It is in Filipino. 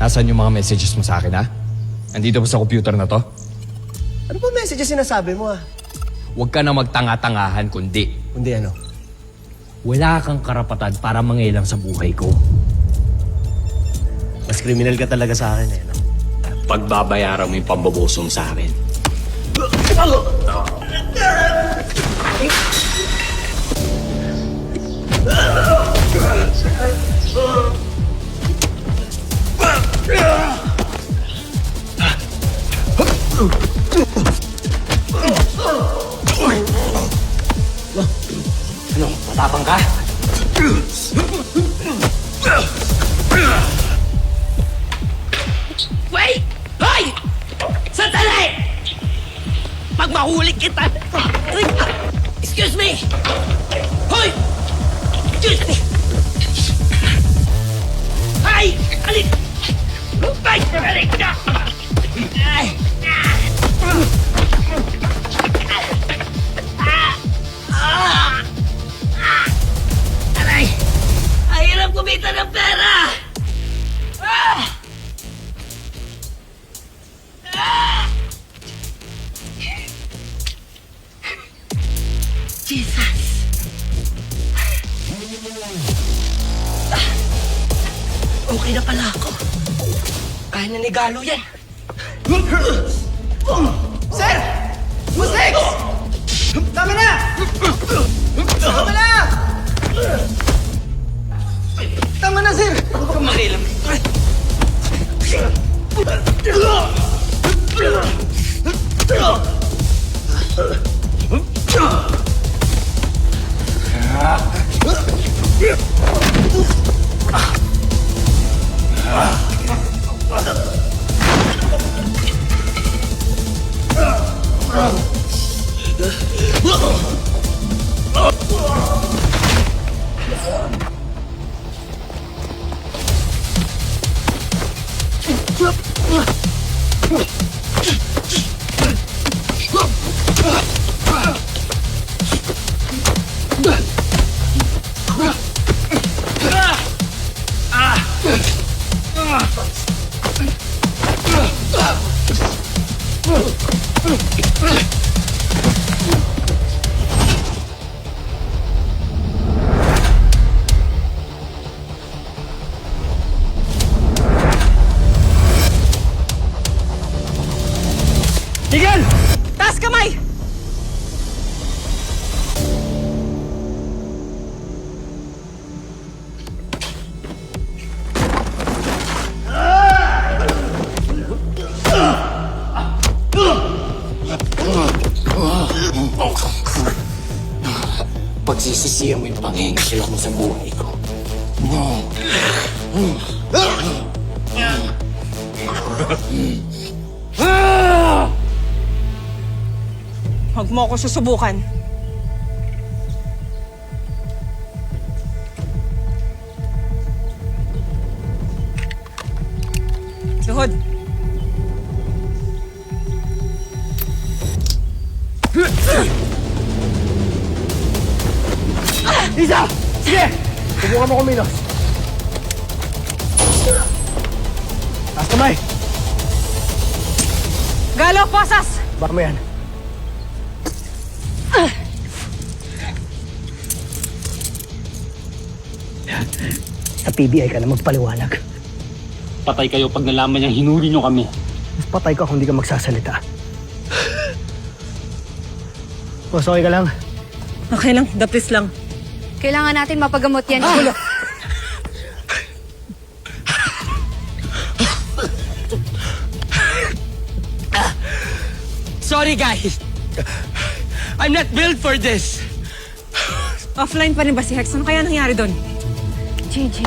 Nasaan yung mga messages mo sa akin, ha? Andito ba sa computer na to? Ano ba message sinasabi mo, ah? Huwag ka na magtanga-tangahan, kundi Kundi ano? wala kang karapatan para mangilang sa buhay ko. Mas kriminal ka talaga sa akin, eh, no? Pagbabayaran mo yung pambaboso mo sa akin. Ano? Matapang ka? Wait! Hoy! Sandali! Pag mahuli kita... Excuse me! Hoy! Excuse me! Ay! Alin! Ay! Alin ka! Ay! Aray! Ay, hirap kumita ng pera! Ah! Jesus! Okay na pala ako. Kaya na ni Galo yan. Sir! Mustex! Tama na! Tama na! Tama na, sir! Huwag kang makialam. Tigil! Taas kamay! Pagsisisihan mo yung panghihingisila mo sa buhay ko. Huwag mo ako susubukan. Luhod. Isa! Sige! Subukan mo kumilos. Taas kamay! Galo, pasas! Baka mo yan. Sa PBI ka na magpaliwanag. Patay kayo pag nalaman niyang hinuli niyo kami. Mas patay ka kung hindi ka magsasalita. Boss, okay ka lang? Okay lang, dapis lang. Kailangan natin mapagamot yan. Sorry, guys. I'm not built for this. Offline pa rin ba si Hex? Ano kaya nangyari doon? JJ,